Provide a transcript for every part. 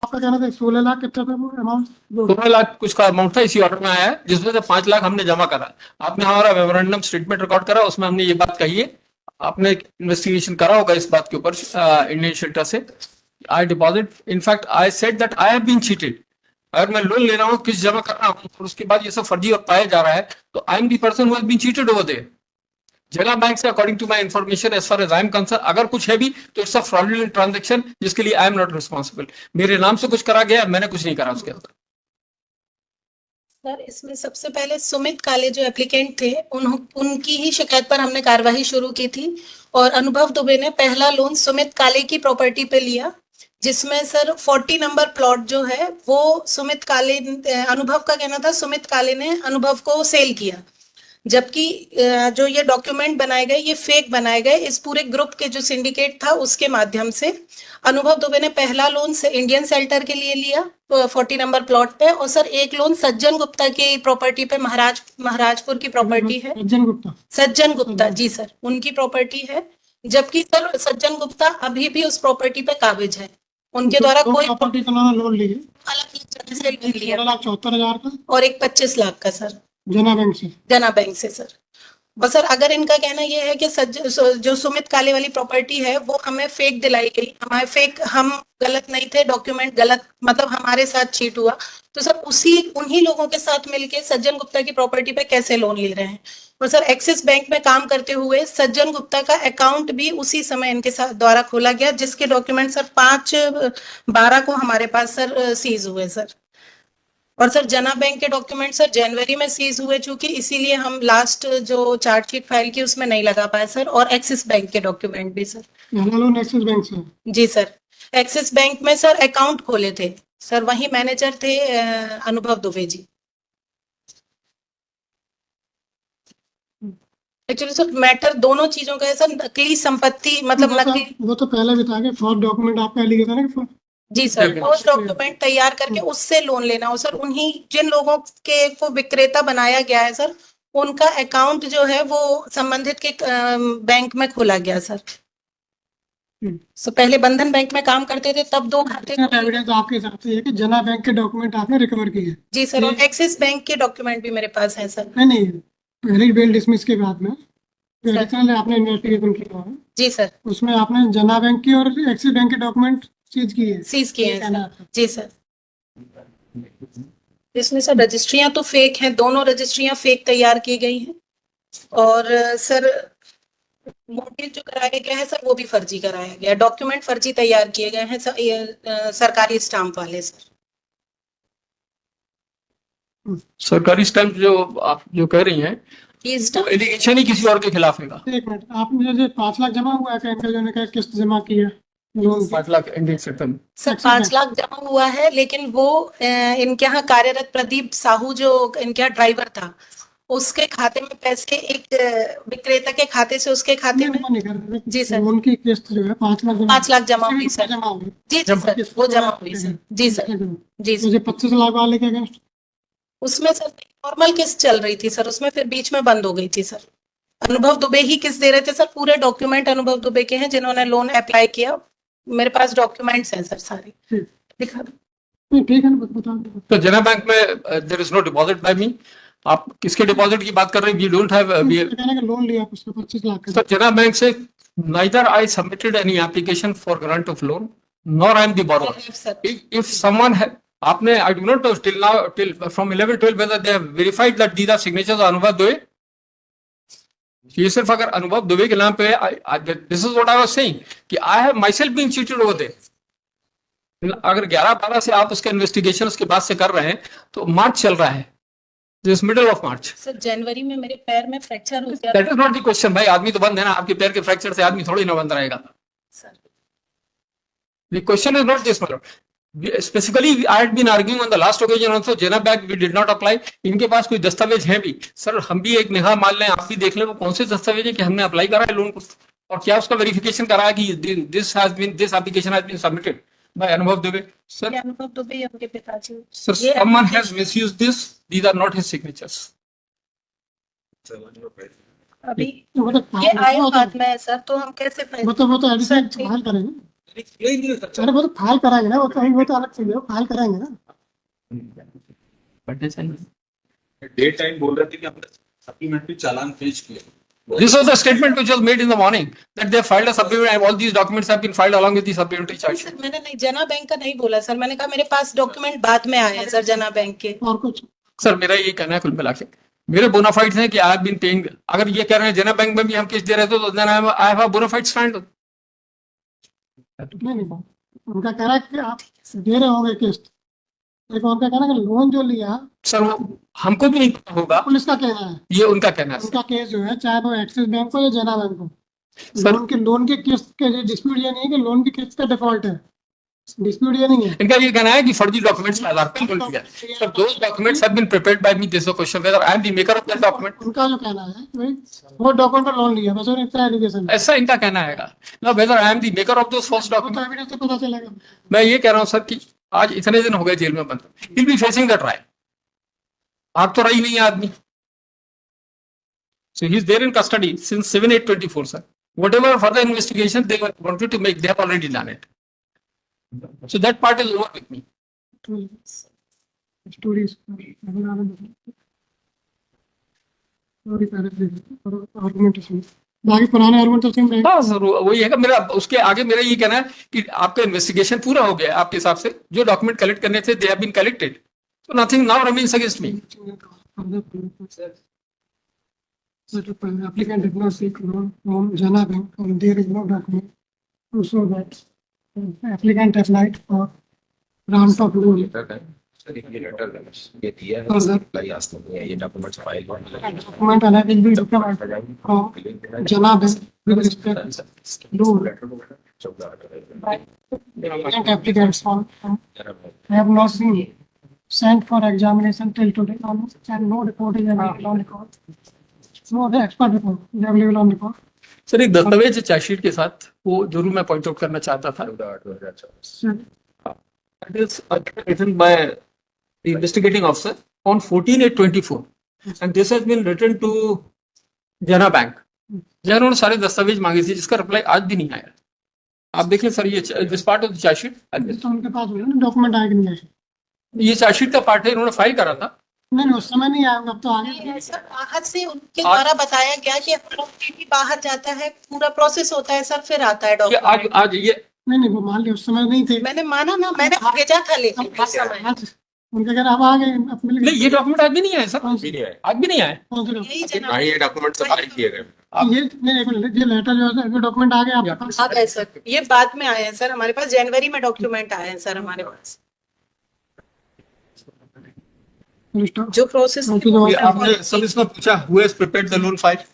आपका कहना था 16 लाख कितना था वो अमाउंट? 16 लाख कुछ का अमाउंट था, इसी ऑर्डर में आया है, जिसमें से 5 लाख हमने जमा करा। आपने हमारा मेमोरेंडम स्टेटमेंट रिकॉर्ड करा, उसमें हमने ये बात कही है। आपने इन्वेस्टिगेशन करा होगा इस बात के ऊपर इंडियन शेल्टर से। I deposit, in fact I said that I have been cheated. अगर मैं लोन ले रहा हूँ, किस जमा कर रहा हूँ, और उसके बाद ये सब फर्जी पाया जा रहा है, तो I am the person who has been cheated over there. Jana bank से according to my information, as far as I am concerned, अगर कुछ है भी तो इट्स अ फ्रॉडुलेंट ट्रांजैक्शन, जिसके लिए आई एम नॉट रिस्पॉन्सिबल। मेरे नाम से कुछ करा गया, मैंने कुछ नहीं करा उसके अंदर। सर, इसमें सबसे पहले सुमित काले जो एप्लीकेंट थे, उनकी ही शिकायत पर हमने कार्यवाही शुरू की थी, और अनुभव दुबे ने पहला लोन सुमित काले की प्रॉपर्टी पे लिया, जिसमें सर 40 नंबर प्लॉट जो है वो सुमित काले, अनुभव का कहना था सुमित काले ने अनुभव को सेल किया, जबकि जो ये डॉक्यूमेंट बनाए गए ये फेक बनाए गए। इस पूरे ग्रुप के जो सिंडिकेट था उसके माध्यम से अनुभव दुबे ने पहला लोन से इंडियन शेल्टर के लिए लिया 40 नंबर प्लॉट पे, और सर एक लोन सज्जन गुप्ता की प्रॉपर्टी पे, महाराजपुर की प्रॉपर्टी है, सज्जन गुप्ता जी सर, उनकी प्रॉपर्टी है। जबकि सर सज्जन गुप्ता अभी भी उस प्रॉपर्टी पे काबिज है, उनके द्वारा कोई प्रॉपर्टी का लोन लिया, अलग जगह से लोन लिया, 16,74,000 का और एक 25 लाख का सर जना बैंक से सर। और सर अगर इनका कहना यह है कि जो सुमित काले वाली प्रॉपर्टी है वो हमें फेक दिलाई गई, हमारे फेक, हम गलत नहीं थे, डॉक्यूमेंट गलत, मतलब हमारे साथ चीट हुआ, तो सर उन्हीं लोगों के साथ मिलके सज्जन गुप्ता की प्रॉपर्टी पे कैसे लोन ले रहे हैं? और सर एक्सिस बैंक में काम करते हुए सज्जन गुप्ता का अकाउंट भी उसी समय इनके साथ द्वारा खोला गया, जिसके डॉक्यूमेंट सर 5/12 को हमारे पास सर सीज हुए सर। और सर जना बैंक के डॉक्यूमेंट सर जनवरी में सीज हुए, चूंकि इसीलिए हम लास्ट जो चार्जशीट फाइल की उसमें नहीं लगा पाए सर, और एक्सिस बैंक के डॉक्यूमेंट भी सर। लोन एक्सिस बैंक से? जी सर, एक्सिस बैंक में सर अकाउंट खोले थे सर, वही मैनेजर थे अनुभव Dubey ji. Actually sir matter दोनों चीजों का है सर, नकली संपत्ति, मतलब नकली, वो तो पहले भी था कि फ्रॉड डॉक्यूमेंट आपका एलिगेशन है कि जी सर, ठोस डॉक्यूमेंट तैयार करके उससे लोन लेना हो सर। उन्हीं जिन लोगों के को विक्रेता बनाया गया है सर, उनका अकाउंट जो है वो संबंधित के बैंक में खोला गया सर। सो पहले बंधन बैंक में काम करते थे, तब 2 खाते। एविडेंस आपके हिसाब से है कि जना बैंक के डॉक्यूमेंट आपने रिकवर किए? जी सर, और एक्सिस बैंक के डॉक्यूमेंट भी मेरे पास है सर। नहीं, पहले बेल डिसमिस के बाद में आपने इन्वेस्टिगेशन किया है? जी सर, उसमें आपने जना बैंक की और एक्सिस बैंक के डॉक्यूमेंट सीज किए हैं सर। जी सर, इसमें सर रजिस्ट्रियां तो फेक हैं, दोनों रजिस्ट्रियां फेक तैयार की गई हैं, और सर मोटिव जो कराया गया है सर वो भी फर्जी कराया गया, डॉक्यूमेंट फर्जी तैयार किए गए हैं सर, सरकारी स्टाम्प वाले सर। सरकारी स्टैंप जो आप जो कह रही हैं, तो एलिगेशन ही किसी और के खिलाफ है। एक मिनट, आपने जो 5 लाख जमा हुआ है, क्या किस्त जमा की है? 5 लाख इंडियन सेक्टर में सर 5 लाख जमा हुआ है, लेकिन वो इनके यहाँ कार्यरत प्रदीप साहू जो इनके यहाँ ड्राइवर था, उसके खाते में पैसे एक विक्रेता के खाते से उसके खाते में, जी सर, उनकी किस्त जो है 5 लाख जमा हुई सर। जी सर, वो जमा हुई सर। जी सर, जी सर। 25 लाख वाले के अगेंस्ट उसमें सर नॉर्मल किस्त चल रही थी सर, उसमें फिर बीच में बंद हो गई थी सर। अनुभव दुबे ही किस्त दे रहे थे सर, पूरे डॉक्यूमेंट अनुभव दुबे के हैं जिन्होंने लोन अप्लाई किया, मेरे पास डॉक्यूमेंट्स हैं सर सारे, दिखा दो। ठीक है, बता दो। तो जना बैंक में there is no deposit by me. आप किसके डिपॉजिट की बात कर रहे हैं? वी डोंट हैव लोन लिया उसका 25 लाख का। सर जना बैंक से neither I submitted any application for grant of loan nor I am the borrower. If someone आपने, I do not know till now, till from 11-12 whether they have verified that these are signatures of Anubhav Dubey। ये सिर्फ अगर अनुभव दुबे के नाम पे, this is what I was saying कि I have myself been cheated over there. अगर 11-12 से आप उसके इन्वेस्टिगेशन उसके बाद से कर रहे हैं, तो मार्च चल रहा है, this middle of March. Sir जनवरी में मेरे पैर में फ्रैक्चर हो गया। That is not the question भाई, आदमी तो बंद है ना, आपके पैर के फ्रैक्चर से आदमी थोड़ी ना बंद रहेगा sir. The question is not this matter. Specifically, I had been arguing on the last occasion also, Jana Bank we did not apply। इनके पास कोई दस्तावेज हैं भी सर, हम भी एक निगाह मान लें, आप भी देख लें वो कौन से दस्तावेज है कि हमने अप्लाई करा है लोन को, और क्या उसका वेरिफिकेशन करा है कि this application has been submitted by Anubhav Dubey. Sir Anubhav Dubey उनके पिताजी sir, someone has misused this, these are not his signatures। अभी ये आया बाद में है सर, तो हम कैसे वो तो एडिशनल फाइल करेंगे। अरे वो तो फाइल कराएंगे ना, वो तो अलग चीज है, वो फाइल कराएंगे ना। डे टाइम बोल रहे थे कि हमने सप्लीमेंट्री चालान पेश किया. This was the statement which was made in the morning that they filed a supplementary and all these documents have been filed along with the supplementary charge sir sheet. मैंने नहीं, जना बैंक का नहीं बोला sir, मैंने कहा मेरे पास document बाद में आए हैं सर जना बैंक के। और कुछ सर मेरा ये कहना है कुल मिला के मेरे बोनाफाइड्स हैं कि आई हैव बीन पेइंग। अगर ये कह रहे हैं जना बैंक में भी हम किस्त दे रहे थे तो then I have a bona fide stand. नहीं, उनका कह रहा है कि आप दे रहे होंगे किस्त, लेकिन उनका कहना है कि लोन जो लिया सर वो हमको भी नहीं पता होगा, पुलिस का कहना है। ये उनका कहना है। उनका केस जो है, चाहे वो एक्सिस बैंक हो या जना बैंक हो, सर लोन की किस्त के लिए डिस्प्यूट ये नहीं है कि लोन की किस्त का डिफॉल्ट है, डिस्प्यूट ये नहीं है। इनका ये कहना है कि फर्जी डॉक्यूमेंट्स के आधार पर लोन लिया। Sir those documents have been prepared by me, this is the question whether I am the maker of that document. उनका जो कहना है कि भाई वो डॉक्यूमेंट पर लोन लिया, बस और इतना एलिगेशन है। ऐसा इनका कहना है ना, weather I am the maker of those first वो तो डॉक्यूमेंट। एविडेंस से पता चलेगा। मैं ये कह रहा हूं सर कि आज इतने दिन हो गए जेल में बंद, he will be facing the trial. आप तो रही नहीं है आदमी। So he is there in custody since 7/8/24, sir. Whatever further investigation they wanted to make, they have already done it. So that part is over with me. Stories argumentation, बाकी पुराने argument तो same रहेंगे। हाँ sir वही है कि मेरा उसके आगे मेरा ये कहना है कि आपका इन्वेस्टिगेशन पूरा हो गया आपके हिसाब से, जो डॉक्यूमेंट कलेक्ट करने थे they have been collected, so nothing now remains against me. Applicant did not seek loan from Jana Bank and there is no document to show that applicant applied for grant of loan. Sir ये letter ये दिया हाँ, sir. है आज तक नहीं है, ये documents file Document and will be required from Jana Bank with respect to loan. Applicant applicants have not been sent for examination till today and no report is available on record. No, the expert report is available on record. Sir एक दस्तावेज chargesheet के साथ वो जरूर मैं point out करना चाहता था। Sir, That is written by the investigating officer on 14/8/24 and this has been written to Jana Bank, जहाँ उन्होंने सारे दस्तावेज मांगे थे जिसका रिप्लाई आज भी नहीं आया। आप देखें सर ये this part of the chargesheet, तो उनके पास हुआ ना डॉक्यूमेंट आए कि नहीं आए? ये चार्जशीट का पार्ट है, इन्होंने फाइल करा था। नहीं, उस समय नहीं आया, अब तो आ गया। सर बाहर से उनके द्वारा बताया गया कि डॉक्यूमेंट बाहर जाता है, पूरा प्रोसेस होता है सर, फिर आता है ये डॉक्यूमेंट। आज ये नहीं, वो मान लिया उस समय नहीं थे। मैंने माना ना, मैंने भेजा था लेकिन उस समय आज उनके घर अब आ गए, अब मिल नहीं, ये डॉक्यूमेंट आज भी नहीं आया सर, कौन से? आज भी नहीं आया। कौन से document? यही जना ये डॉक्यूमेंट सप्लाई किए गए. ये नहीं, एक मिनट, ये लेटर जो है ये डॉक्यूमेंट आ गए आपके पास? आ गए सर, ये बाद में आए हैं सर, हमारे पास जनवरी में डॉक्यूमेंट आए हैं सर हमारे पास, जो प्रोसेस ये आपने सब इसमें पूछा who has prepared the loan file?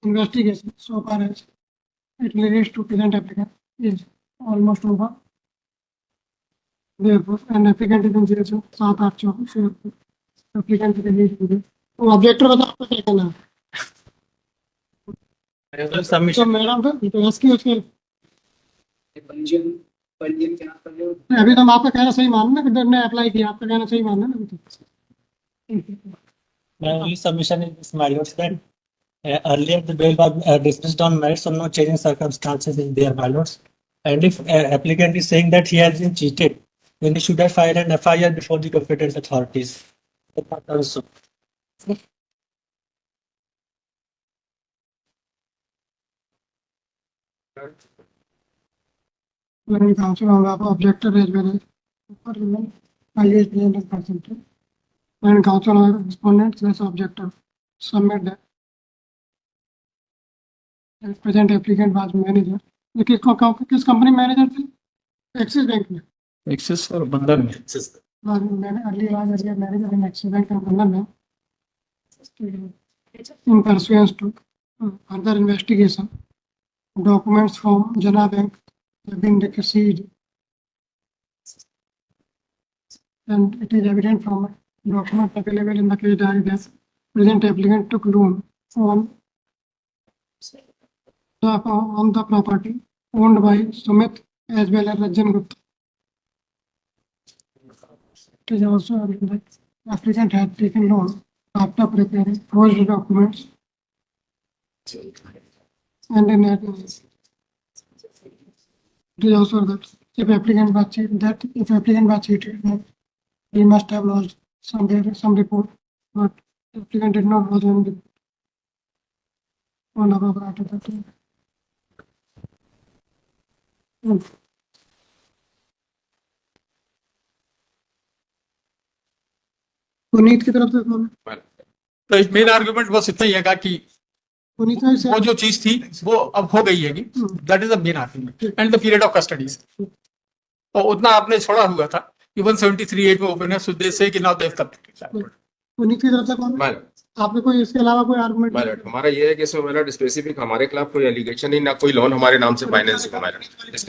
Investigation so far as it relates to present applicant is almost over. Therefore, an applicant is in jail 7/8/24. Applicant is released today. तो ऑब्जेक्टर बताओ आपको क्या करना है? तो मैडम तो इसकी उसके अभी तो हम आपका कहना सही मानना कि ने अप्लाई किया, आपका कहना सही मानना ना अभी तो। My only submission in this matter is that earlier the bail was dismissed on merits, so no change in circumstances is there, my lords. And if applicant is saying that he has been cheated, then he should have filed an FIR before the competent authorities. Also. When counsel on behalf of objector as well as highest presented percentage. When counsel on respondent slash objector submit that as present applicant was manager. ये किस company manager थे? Axis bank में। Axis और बंधन में। मैंने early manager इन axis bank और बंधन में। In pursuance to further investigation, documents from Jana Bank have been received, and it is evident from documents available in the case diary that present applicant took loan on the property owned by Sumit as well as Rajan Gupta. It is also evident that applicant had taken loan after preparing forged documents and in It is also that if applicant was cheated, then he must have lost some report, but applicant did not lose any report on above after that. Puneet की तरफ से कौन है? तो एक main argument बस इतना ही है कि पुनीत में से वो जो चीज थी वो अब हो गई है, that is the main argument and the period of custodies. और उतना आपने छोड़ा हुआ था कि 173(8) में ओपन है, so they say कि now they've completed that. Puneet की तरफ से कौन है? मैडम आपने कोई इसके अलावा कोई आर्गुमेंट? हमारा ये है कि इसमें मैडम स्पेसिफिक हमारे खिलाफ कोई एलिगेशन ही ना कोई लोन हमारे नाम से फाइनेंस हुआ मैडम।